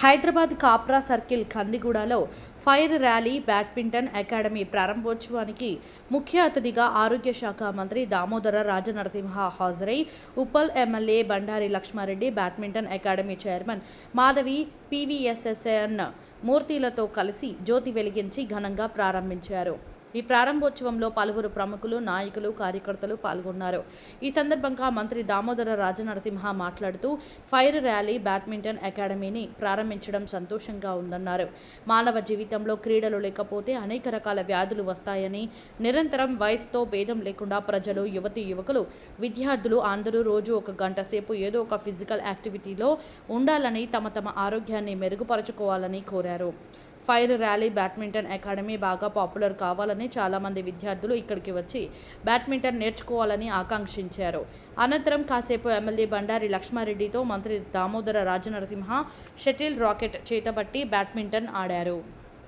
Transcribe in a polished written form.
Hyderabad Kapra circle కందిగూడలో fire rally badminton academy ప్రారంభోత్సవానికి ముఖ్య అతిథిగా ఆరోగ్య శాఖ మంత్రి దామోదర రాజనరసింహ హాజరై Uppal MLA Bandari Lakshma Reddy, badminton academy chairman Madhavi, P V S S N మూర్తిలతో కలిసి జ్యోతి వెలిగించి ఘనంగా ప్రారంభించారు. ఈ ప్రారంభోత్సవంలో పలువురు ప్రముఖులు, నాయకులు, కార్యకర్తలు పాల్గొన్నారు. ఈ సందర్భంగా మంత్రి దామోదర రాజనరసింహ మాట్లాడుతూ ఫైర్ ర్యాలీ బ్యాడ్మింటన్ అకాడమీని ప్రారంభించడం సంతోషంగా ఉందన్నారు. మానవ జీవితంలో క్రీడలు లేకపోతే అనేక రకాల వ్యాధులు వస్తాయని, నిరంతరం వయసుతో భేదం లేకుండా ప్రజలు, యువతీ యువకులు, విద్యార్థులు అందరూ రోజు 1 గంట సేపు ఏదో ఒక ఫిజికల్ యాక్టివిటీలో ఉండాలని, తమ ఆరోగ్యాన్ని మెరుగుపరుచుకోవాలని కోరారు. ఫైర్ ర్యాలీ బ్యాడ్మింటన్ అకాడమీ బాగా పాపులర్ కావాలని చాలామంది విద్యార్థులు ఇక్కడికి వచ్చి బ్యాడ్మింటన్ నేర్చుకోవాలని ఆకాంక్షించారు. అనంతరం కాసేపు ఎమ్మెల్యే బండారి లక్ష్మారెడ్డితో మంత్రి దామోదర రాజనరసింహ షటిల్ రాకెట్ చేతబట్టి బ్యాడ్మింటన్ ఆడారు.